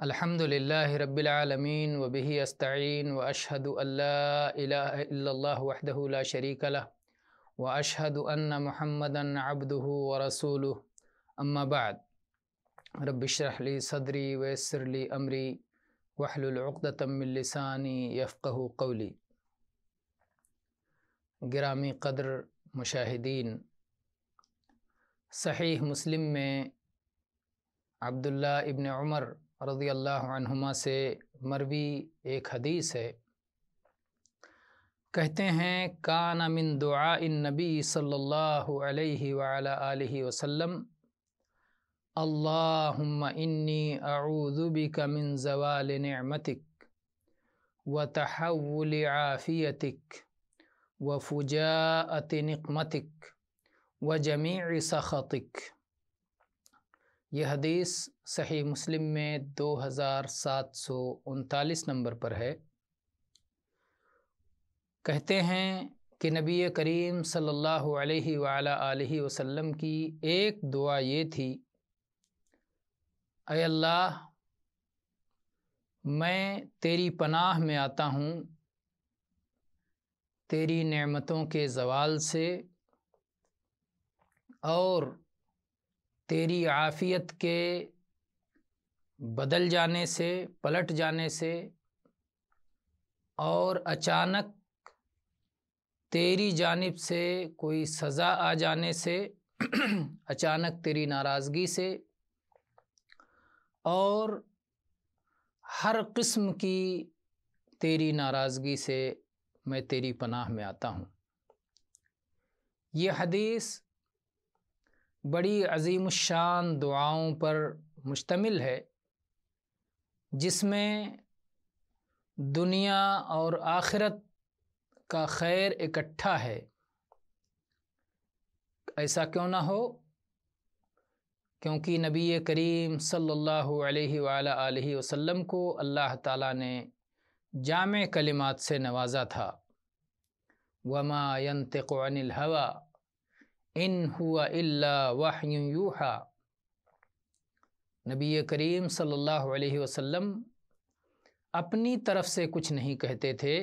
الحمدللہ رب العالمین وبہ استعین واشہد ان لا الہ الا اللہ وحدہ لا شریک لہ واشہد ان محمدا عبدہ ورسولہ اما بعد رب اشرح لی صدری ویسر لی امری واحلل عقدۃ من لسانی یفقہوا قولی۔ گرامی قدر مشاہدین، صحیح مسلم میں عبداللہ ابن عمر رضی اللہ عنہما سے مروی ایک حدیث ہے۔ کہتے ہیں کان من دعاء النبی صلی اللہ علیہ وعلی آلہ وسلم اللہم انی اعوذ بک من زوال نعمتک وتحول عافیتک وفجاءۃ نقمتک وجمیع سخطک۔ یہ حدیث صحیح مسلم میں 2739 نمبر پر ہے۔ کہتے ہیں کہ نبی کریم صلی اللہ علیہ وعلی آلہ وسلم کی ایک دعا یہ تھی، اے اللہ میں تیری پناہ میں آتا ہوں تیری نعمتوں کے زوال سے اور تیری عافیت کے بدل جانے سے، پلٹ جانے سے، اور اچانک تیری جانب سے کوئی سزا آ جانے سے، اچانک تیری ناراضگی سے، اور ہر قسم کی تیری ناراضگی سے میں تیری پناہ میں آتا ہوں۔ یہ حدیث بڑی عظیم الشان دعاؤں پر مشتمل ہے، جس میں دنیا اور آخرت کا خیر اکٹھا ہے۔ ایسا کیوں نہ ہو؟ کیونکہ نبی کریم صلی اللہ علیہ وآلہ آلہ وسلم کو اللہ تعالیٰ نے جامع کلمات سے نوازا تھا۔ وما ينطق عن الهوى ان هو الا وحی یوحی۔ نبی کریم صلی اللہ علیہ وسلم اپنی طرف سے کچھ نہیں کہتے تھے،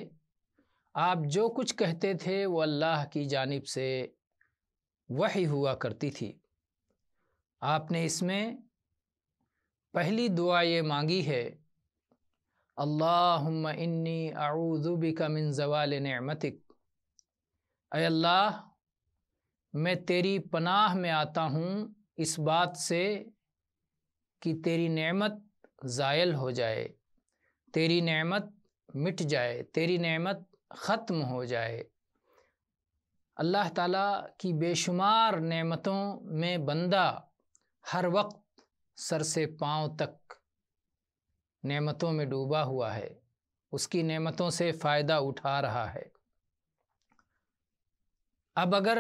آپ جو کچھ کہتے تھے وہ اللہ کی جانب سے وحی ہوا کرتی تھی۔ آپ نے اس میں پہلی دعا یہ مانگی ہے، اللہم انی اعوذ بک من زوال نعمتک، اے اللہ میں تیری پناہ میں آتا ہوں اس بات سے کہ تیری نعمت زائل ہو جائے، تیری نعمت مٹ جائے، تیری نعمت ختم ہو جائے۔ اللہ تعالیٰ کی بے شمار نعمتوں میں بندہ ہر وقت سر سے پاؤں تک نعمتوں میں ڈوبا ہوا ہے، اس کی نعمتوں سے فائدہ اٹھا رہا ہے۔ اب اگر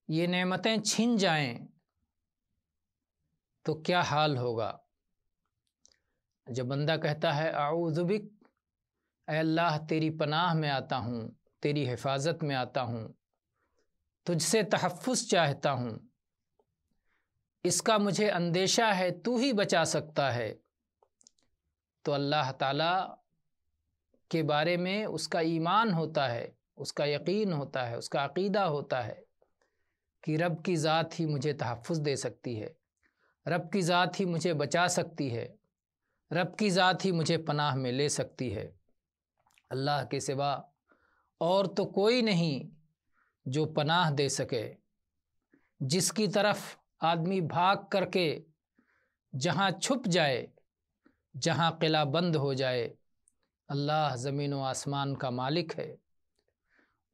یہ نعمتیں چھن جائیں تو کیا حال ہوگا؟ جب بندہ کہتا ہے اعوذ بک، اے اللہ تیری پناہ میں آتا ہوں، تیری حفاظت میں آتا ہوں، تجھ سے تحفظ چاہتا ہوں، اس کا مجھے اندیشہ ہے، تو ہی بچا سکتا ہے، تو اللہ تعالیٰ کے بارے میں اس کا ایمان ہوتا ہے، اس کا یقین ہوتا ہے، اس کا عقیدہ ہوتا ہے کہ رب کی ذات ہی مجھے تحفظ دے سکتی ہے، رب کی ذات ہی مجھے بچا سکتی ہے، رب کی ذات ہی مجھے پناہ میں لے سکتی ہے۔ اللہ کے سوا اور تو کوئی نہیں جو پناہ دے سکے، جس کی طرف آدمی بھاگ کر کے جہاں چھپ جائے، جہاں قلعہ بند ہو جائے، اللہ زمین و آسمان کا مالک ہے،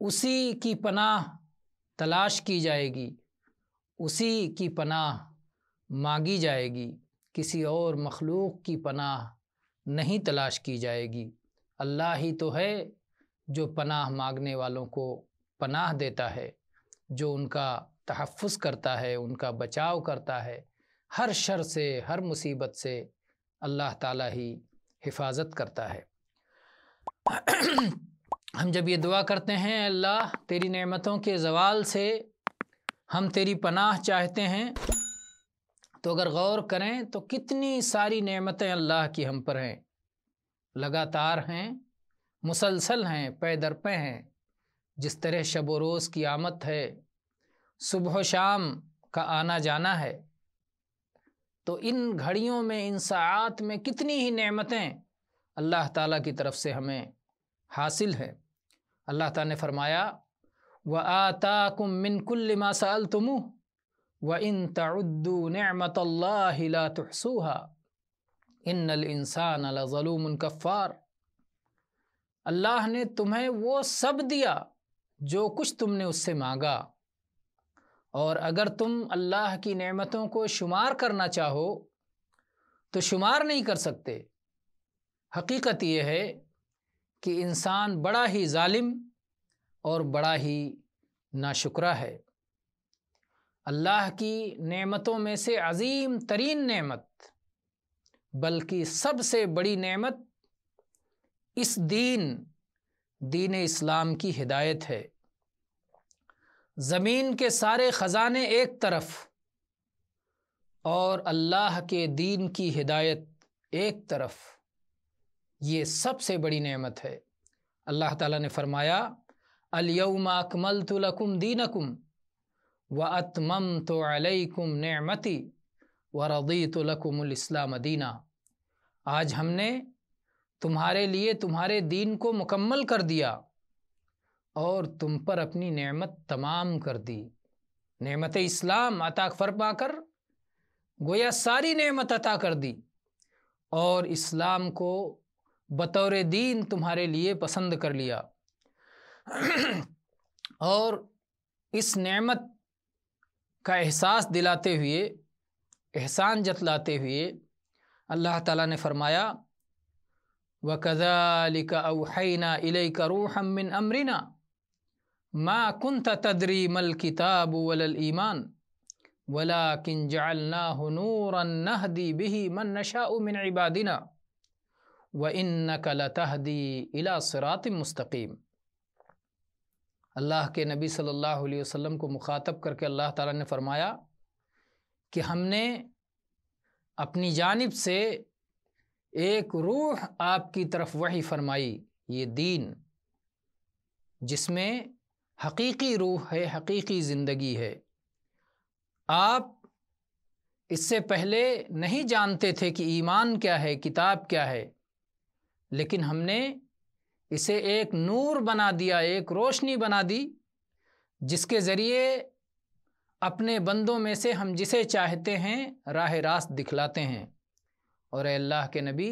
اسی کی پناہ تلاش کی جائے گی، اسی کی پناہ مانگی جائے گی، کسی اور مخلوق کی پناہ نہیں تلاش کی جائے گی۔ اللہ ہی تو ہے جو پناہ مانگنے والوں کو پناہ دیتا ہے، جو ان کا تحفظ کرتا ہے، ان کا بچاؤ کرتا ہے، ہر شر سے، ہر مصیبت سے اللہ تعالیٰ ہی حفاظت کرتا ہے۔ ہم جب یہ دعا کرتے ہیں اللہ تیری نعمتوں کے زوال سے ہم تیری پناہ چاہتے ہیں، تو اگر غور کریں تو کتنی ساری نعمتیں اللہ کی ہم پر ہیں، لگاتار ہیں، مسلسل ہیں، پے در پے ہیں۔ جس طرح شب و روز کی آمد ہے، صبح و شام کا آنا جانا ہے، تو ان گھڑیوں میں، ان ساعات میں کتنی ہی نعمتیں اللہ تعالیٰ کی طرف سے ہمیں حاصل ہے۔ اللہ تعالیٰ نے فرمایا وَآتَاكُم مِّن كُلِّ مَا سَأَلْتُمُوهُ وَإِن تَعُدُّوا نِعْمَةَ اللَّهِ لَا تُحْصُوهَا إِنَّ الْإِنسَانَ لَظَلُومٌ كَفَّارٌ۔ اللہ نے تمہیں وہ سب دیا جو کچھ تم نے اس سے مانگا، اور اگر تم اللہ کی نعمتوں کو شمار کرنا چاہو تو شمار نہیں کر سکتے۔ حقیقت یہ ہے کہ انسان بڑا ہی ظالم اور بڑا ہی ناشکرا ہے۔ اللہ کی نعمتوں میں سے عظیم ترین نعمت، بلکہ سب سے بڑی نعمت اس دین اسلام کی ہدایت ہے۔ زمین کے سارے خزانے ایک طرف اور اللہ کے دین کی ہدایت ایک طرف، یہ سب سے بڑی نعمت ہے۔ اللہ تعالیٰ نے فرمایا الیوم اکملت لکم دینکم واتممت علیکم نعمتی ورضیت لکم الاسلام دینا۔ آج ہم نے تمہارے لیے تمہارے دین کو مکمل کر دیا اور تم پر اپنی نعمت تمام کر دی۔ نعمت اسلام عطا فرما کر گویا ساری نعمت عطا کر دی، اور اسلام کو بطور دین تمہارے لیے پسند کر لیا۔ اور اس نعمت کا احساس دلاتے ہوئے، احسان جتلاتے ہوئے اللہ تعالیٰ نے فرمایا وَكَذَلِكَ أَوْحَيْنَا إِلَيْكَ رُوحًا مِّنْ أَمْرِنَا مَا كُنْتَ تَدْرِي مَا الْكِتَابُ وَلَا الْإِيمَانُ وَلَكِنْ جَعَلْنَاهُ نُورًا نَهْدِي بِهِ مَن نَّشَاءُ مِنْ عِبَادِنَا وَإِنَّكَ لَتَهْدِي إِلَى صِرَاطٍ مُسْتَقِيمٍ۔ اللہ کے نبی صلی اللہ علیہ وسلم کو مخاطب کر کے اللہ تعالیٰ نے فرمایا کہ ہم نے اپنی جانب سے ایک روح آپ کی طرف وحی فرمائی، یہ دین جس میں حقیقی روح ہے، حقیقی زندگی ہے۔ آپ اس سے پہلے نہیں جانتے تھے کہ ایمان کیا ہے، کتاب کیا ہے، لیکن ہم نے اسے ایک نور بنا دیا، ایک روشنی بنا دی، جس کے ذریعے اپنے بندوں میں سے ہم جسے چاہتے ہیں راہ راست دکھلاتے ہیں۔ اور اے اللہ کے نبی،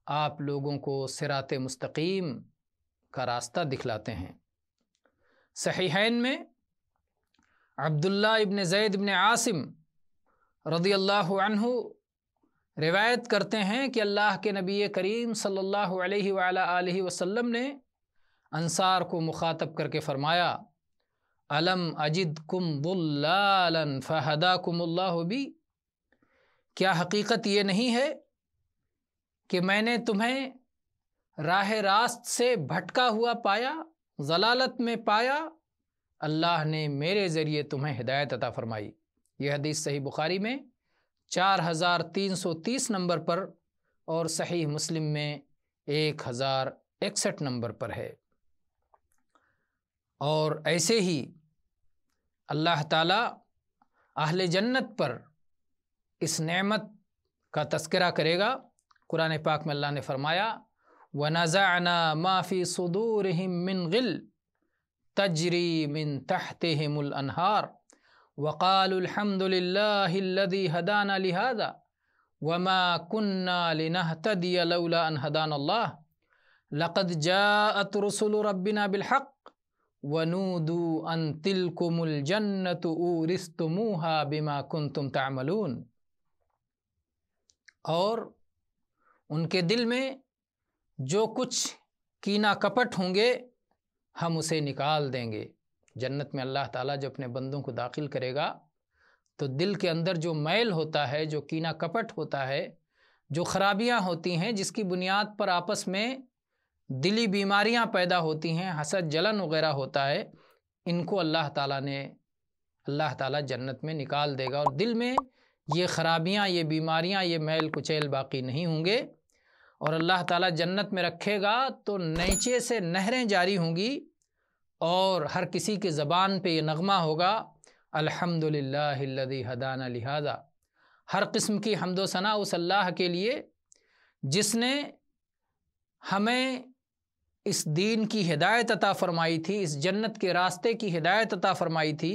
آپ لوگوں کو صراط مستقیم کا راستہ دکھلاتے ہیں۔ صحیحین میں عبداللہ ابن زید ابن عاصم رضی اللہ عنہ روایت کرتے ہیں کہ اللہ کے نبی کریم صلی اللہ علیہ وآلہ آلہ وسلم نے انصار کو مخاطب کر کے فرمایا الم اجدکم ضلالا فہداکم اللہ بی، کیا حقیقت یہ نہیں ہے کہ میں نے تمہیں راہ راست سے بھٹکا ہوا پایا، ضلالت میں پایا، اللہ نے میرے ذریعے تمہیں ہدایت عطا فرمائی۔ یہ حدیث صحیح بخاری میں 4330 نمبر پر اور صحیح مسلم میں 1061 نمبر پر ہے۔ اور ایسے ہی اللہ تعالیٰ اہل جنت پر اس نعمت کا تذکرہ کرے گا۔ قرآن پاک میں اللہ نے فرمایا وَنَزَعْنَا مَا فِي صُدُورِهِم مِّن غِلٍّ تَجْرِي مِن تَحْتِهِمُ الْأَنْهَارُ وَقَالُوا الْحَمْدُ لِلَّهِ الَّذِي هَدَانَا لِهَذَا وَمَا كُنَّا لِنَهْتَدِيَ لَوْلَا أَنْ هَدَانَا اللَّهُ لَقَدْ جَاءَتْ رُسُلُ رَبِّنَا بِالْحَقِّ وَنُودُوا أَن تِلْكُمُ الْجَنَّةُ أُورِثْتُمُوهَا بِمَا كُنْتُمْ تَعْمَلُونَ۔ اور ان کے دل میں جو کچھ کینہ کپٹ ہوں گے ہم اسے نکال دیں گے۔ جنت میں اللہ تعالیٰ جب اپنے بندوں کو داخل کرے گا تو دل کے اندر جو میل ہوتا ہے، جو کینہ کپٹ ہوتا ہے، جو خرابیاں ہوتی ہیں، جس کی بنیاد پر آپس میں دلی بیماریاں پیدا ہوتی ہیں، حسد جلن وغیرہ ہوتا ہے، ان کو اللہ تعالیٰ جنت میں نکال دے گا، اور دل میں یہ خرابیاں، یہ بیماریاں، یہ میل کچیل باقی نہیں ہوں گے، اور اللہ تعالیٰ جنت میں رکھے گا تو نیچے سے نہریں جاری ہوں گی، اور ہر کسی کے زبان پہ یہ نغمہ ہوگا الحمدللہ الذی ہدانا لہذا۔ ہر قسم کی حمد و ثنا اس اللہ کے لیے جس نے ہمیں اس دین کی ہدایت عطا فرمائی تھی، اس جنت کے راستے کی ہدایت عطا فرمائی تھی۔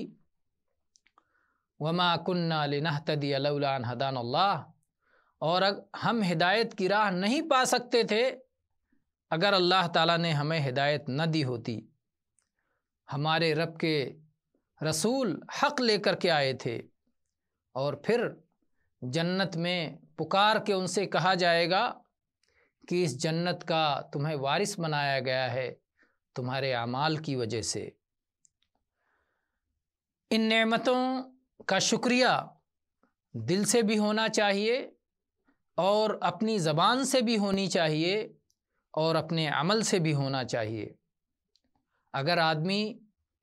وما کننا لنہتدی لولا ان ہدانا اللہ، اور ہم ہدایت کی راہ نہیں پا سکتے تھے اگر اللہ تعالیٰ نے ہمیں ہدایت نہ دی ہوتی۔ ہمارے رب کے رسول حق لے کر کے آئے تھے، اور پھر جنت میں پکار کے ان سے کہا جائے گا کہ اس جنت کا تمہیں وارث بنایا گیا ہے تمہارے اعمال کی وجہ سے۔ ان نعمتوں کا شکریہ دل سے بھی ہونا چاہیے، اور اپنی زبان سے بھی ہونی چاہیے، اور اپنے عمل سے بھی ہونا چاہیے۔ اگر آدمی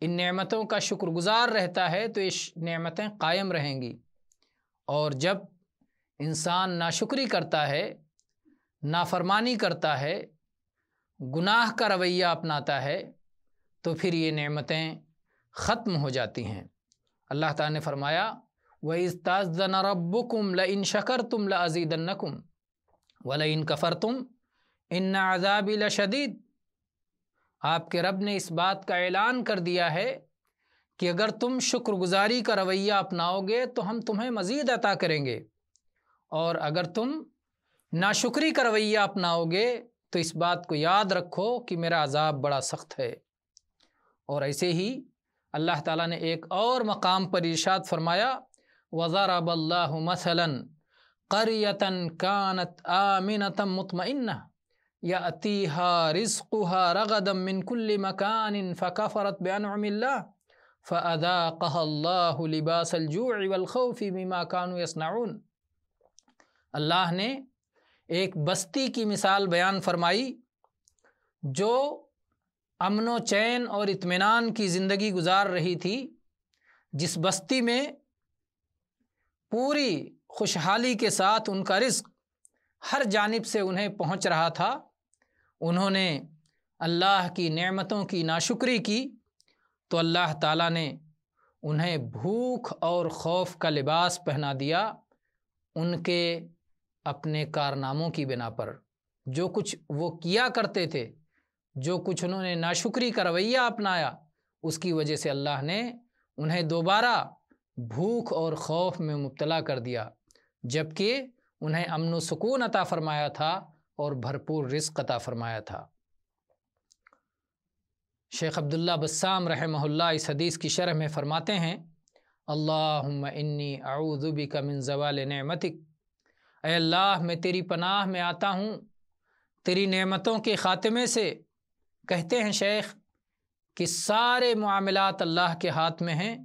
ان نعمتوں کا شکر گزار رہتا ہے تو یہ نعمتیں قائم رہیں گی، اور جب انسان ناشکری کرتا ہے، نافرمانی کرتا ہے، گناہ کا رویہ اپناتا ہے، تو پھر یہ نعمتیں ختم ہو جاتی ہیں۔ اللہ تعالیٰ نے فرمایا وَإِذْ تَأَذَّنَ رَبُّكُمْ لَئِن شَكَرْتُمْ لَأَزِيدَنَّكُمْ وَلَئِن كَفَرْتُمْ إِنَّ عَذَابِي لَشَدِيدٌ۔ آپ کے رب نے اس بات کا اعلان کر دیا ہے کہ اگر تم شکر گزاری کا رویہ اپناؤ گے تو ہم تمہیں مزید عطا کریں گے، اور اگر تم ناشکری کا رویہ اپناؤ گے تو اس بات کو یاد رکھو کہ میرا عذاب بڑا سخت ہے۔ اور ایسے ہی اللہ تعالیٰ نے ایک اور مقام پر ارشاد فرمایا وَضَرَبَ اللَّهُ مَثَلًا قَرْيَةً كَانَتْ آمِنَةً مُطْمَئِنَّةً يَأْتِيهَا رِزْقُهَا رَغَدًا مِّن كُلِّ مَكَانٍ فَكَفَرَتْ بِأَنْعُمِ اللَّهِ فَأَذَاقَهَا اللَّهُ لِبَاسَ الْجُوعِ وَالْخَوْفِ بِمَا كَانُوا يَصْنَعُونَ۔ اللہ نے ایک بستی کی مثال بیان فرمائی جو امن و چین اور اطمینان کی زندگی گزار رہی تھی، جس بستی میں پوری خوشحالی کے ساتھ ان کا رزق ہر جانب سے انہیں پہنچ رہا تھا۔ انہوں نے اللہ کی نعمتوں کی ناشکری کی تو اللہ تعالیٰ نے انہیں بھوک اور خوف کا لباس پہنا دیا، ان کے اپنے کارناموں کی بنا پر۔ جو کچھ وہ کیا کرتے تھے، جو کچھ انہوں نے ناشکری کا رویہ اپنایا، اس کی وجہ سے اللہ نے انہیں دوبارہ بھوک اور خوف میں مبتلا کر دیا، جبکہ انہیں امن و سکون عطا فرمایا تھا اور بھرپور رزق عطا فرمایا تھا۔ شیخ عبداللہ بسام رحمہ اللہ اس حدیث کی شرح میں فرماتے ہیں اللہم انی اعوذ بک من زوال نعمتک، اے اللہ میں تیری پناہ میں آتا ہوں تیری نعمتوں کے خاتمے سے۔ کہتے ہیں شیخ کہ سارے معاملات اللہ کے ہاتھ میں ہیں،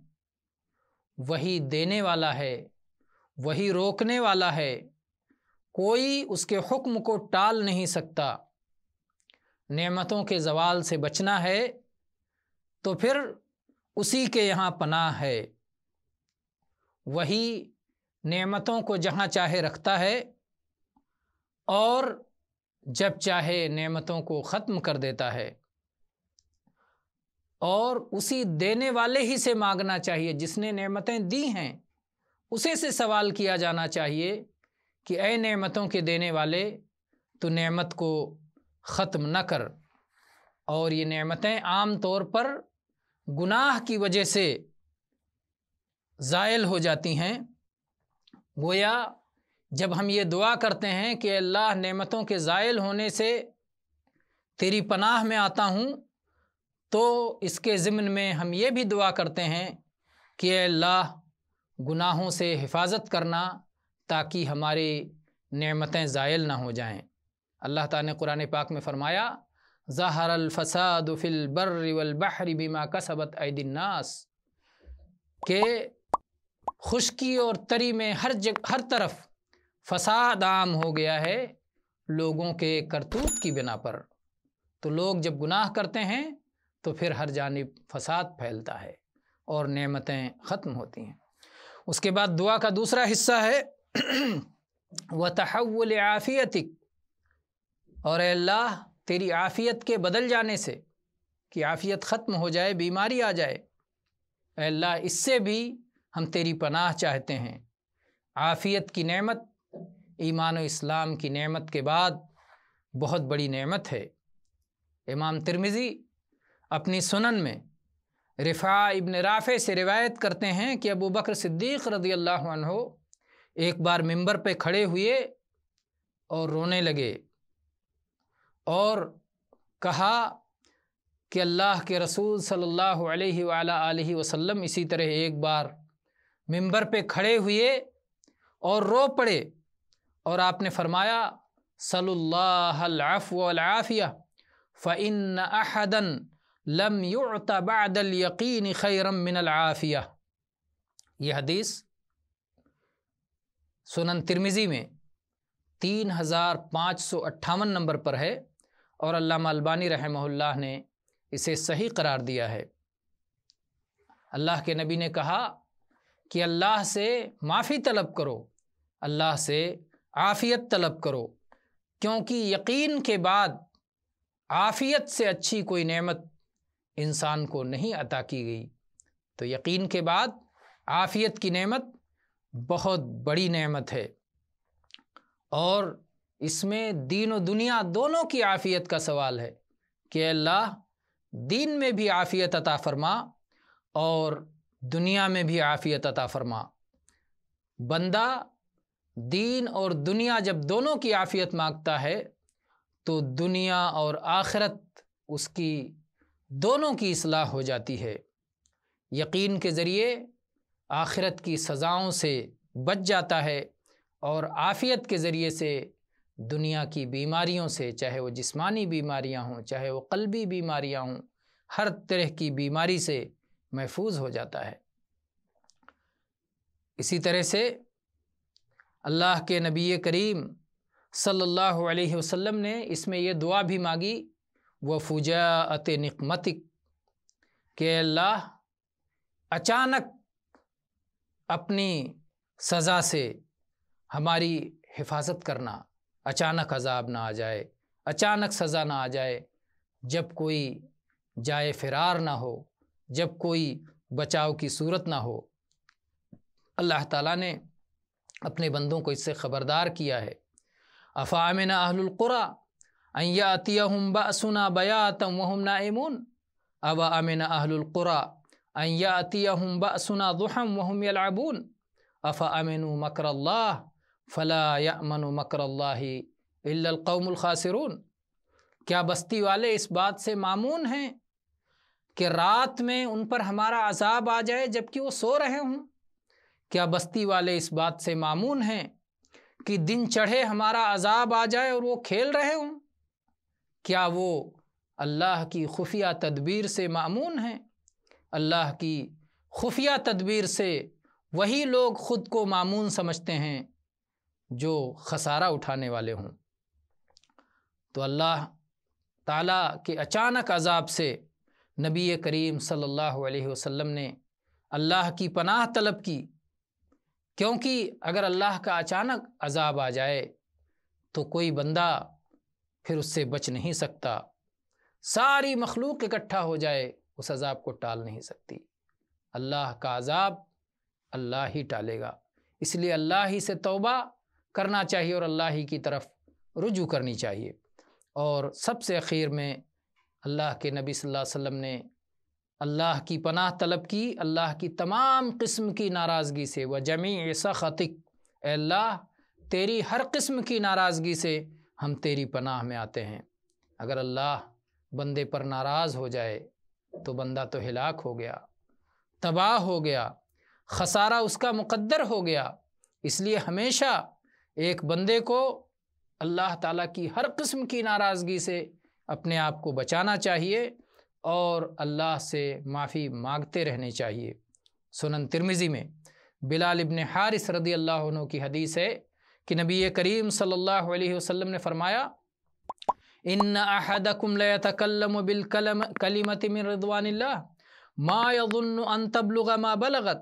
وہی دینے والا ہے، وہی روکنے والا ہے، کوئی اس کے حکم کو ٹال نہیں سکتا۔ نعمتوں کے زوال سے بچنا ہے تو پھر اسی کے یہاں پناہ ہے، وہی نعمتوں کو جہاں چاہے رکھتا ہے اور جب چاہے نعمتوں کو ختم کر دیتا ہے، اور اسی دینے والے ہی سے مانگنا چاہیے جس نے نعمتیں دی ہیں، اسے سے سوال کیا جانا چاہیے کہ اے نعمتوں کے دینے والے تو نعمت کو ختم نہ کر۔ اور یہ نعمتیں عام طور پر گناہ کی وجہ سے زائل ہو جاتی ہیں۔ گویا جب ہم یہ دعا کرتے ہیں کہ اللہ نعمتوں کے زائل ہونے سے تیری پناہ میں آتا ہوں، تو اس کے ضمن میں ہم یہ بھی دعا کرتے ہیں کہ اے اللہ گناہوں سے حفاظت کرنا تاکہ ہماری نعمتیں زائل نہ ہو جائیں۔ اللہ تعالیٰ نے قرآن پاک میں فرمایا ظہر الفساد فی البر والبحر بما کسبت ایدی الناس، کہ خشکی اور تری میں ہر طرف فساد عام ہو گیا ہے لوگوں کے کرتوت کی بنا پر۔ تو لوگ جب گناہ کرتے ہیں تو پھر ہر جانب فساد پھیلتا ہے اور نعمتیں ختم ہوتی ہیں۔ اس کے بعد دعا کا دوسرا حصہ ہے وَتَحَوُّلِ عَافِيَتِكَ، اور اے اللہ تیری عافیت کے بدل جانے سے، کہ عافیت ختم ہو جائے، بیماری آ جائے، اے اللہ اس سے بھی ہم تیری پناہ چاہتے ہیں۔ عافیت کی نعمت ایمان و اسلام کی نعمت کے بعد بہت بڑی نعمت ہے۔ امام ترمذی اپنی سنن میں رفاع ابن رافع سے روایت کرتے ہیں کہ ابو بکر صدیق رضی اللہ عنہ ایک بار ممبر پہ کھڑے ہوئے اور رونے لگے اور کہا کہ اللہ کے رسول صلی اللہ علیہ وآلہ آلہ وسلم اسی طرح ایک بار ممبر پہ کھڑے ہوئے اور رو پڑے، اور آپ نے فرمایا صلی اللہ العفو والعافیہ فإن أحدا لم يعط بعد اليقین خیرا من العافیہ۔ یہ حدیث سنن ترمذی میں 3558 نمبر پر ہے، اور علامہ البانی رحمہ اللہ نے اسے صحیح قرار دیا ہے۔ اللہ کے نبی نے کہا کہ اللہ سے معافی طلب کرو، اللہ سے عافیت طلب کرو، کیونکہ یقین کے بعد عافیت سے اچھی کوئی نعمت انسان کو نہیں عطا کی گئی۔ تو یقین کے بعد عافیت کی نعمت بہت بڑی نعمت ہے، اور اس میں دین و دنیا دونوں کی عافیت کا سوال ہے کہ اے اللہ دین میں بھی عافیت عطا فرما اور دنیا میں بھی عافیت عطا فرما۔ بندہ دین اور دنیا جب دونوں کی عافیت مانگتا ہے تو دنیا اور آخرت اس کی دونوں کی اصلاح ہو جاتی ہے۔ یقین کے ذریعے آخرت کی سزاؤں سے بچ جاتا ہے، اور عافیت کے ذریعے سے دنیا کی بیماریوں سے، چاہے وہ جسمانی بیماریاں ہوں چاہے وہ قلبی بیماریاں ہوں، ہر طرح کی بیماری سے محفوظ ہو جاتا ہے۔ اسی طرح سے اللہ کے نبی کریم صلی اللہ علیہ وسلم نے اس میں یہ دعا بھی مانگی وَفُجَاءَتِ نِقْمَتِكَ، کہ اللہ اچانک اپنی سزا سے ہماری حفاظت کرنا، اچانک عذاب نہ آ جائے، اچانک سزا نہ آ جائے، جب کوئی جائے فرار نہ ہو، جب کوئی بچاؤ کی صورت نہ ہو۔ اللہ تعالیٰ نے اپنے بندوں کو اس سے خبردار کیا ہے۔ افامن اہل القری ان یاتیہم بأسنا بیاتا وہم نائمون او امن اہل القری ان یاتیہم بأسنا ضحی وہم یلعبون افامنوا مکر اللہ فلا یأمن مکر اللہ الا القوم الخاسرون۔ کیا بستی والے اس بات سے مامون ہیں کہ رات میں ان پر ہمارا عذاب آ جائے جبکہ وہ سو رہے ہوں؟ کیا بستی والے اس بات سے مامون ہیں کہ دن چڑھے ہمارا عذاب آ جائے اور وہ کھیل رہے ہوں؟ کیا وہ اللہ کی خفیہ تدبیر سے مامون ہیں؟ اللہ کی خفیہ تدبیر سے وہی لوگ خود کو مامون سمجھتے ہیں جو خسارہ اٹھانے والے ہوں۔ تو اللہ تعالیٰ کے اچانک عذاب سے نبی کریم صلی اللہ علیہ وسلم نے اللہ کی پناہ طلب کی، کیونکہ اگر اللہ کا اچانک عذاب آ جائے تو کوئی بندہ پھر اس سے بچ نہیں سکتا، ساری مخلوق اکٹھا ہو جائے اس عذاب کو ٹال نہیں سکتی۔ اللہ کا عذاب اللہ ہی ٹالے گا، اس لیے اللہ ہی سے توبہ کرنا چاہیے اور اللہ ہی کی طرف رجوع کرنی چاہیے۔ اور سب سے اخیر میں اللہ کے نبی صلی اللہ علیہ وسلم نے اللہ کی پناہ طلب کی اللہ کی تمام قسم کی ناراضگی سے، وَجَمِيعِ سَخَطِكَ، اے اللہ تیری ہر قسم کی ناراضگی سے ہم تیری پناہ میں آتے ہیں۔ اگر اللہ بندے پر ناراض ہو جائے تو بندہ تو ہلاک ہو گیا، تباہ ہو گیا، خسارہ اس کا مقدر ہو گیا۔ اس لیے ہمیشہ ایک بندے کو اللہ تعالیٰ کی ہر قسم کی ناراضگی سے اپنے آپ کو بچانا چاہیے اور اللہ سے معافی مانگتے رہنے چاہیے۔ سنن ترمذی میں بلال ابن حارث رضی اللہ عنہ کی حدیث ہے کہ نبی کریم صلی اللہ علیہ وسلم نے فرمایا ان احدکم لیتکلم بالکلمۃ من رضوان اللہ ما یظن ان تبلغ ما بلغت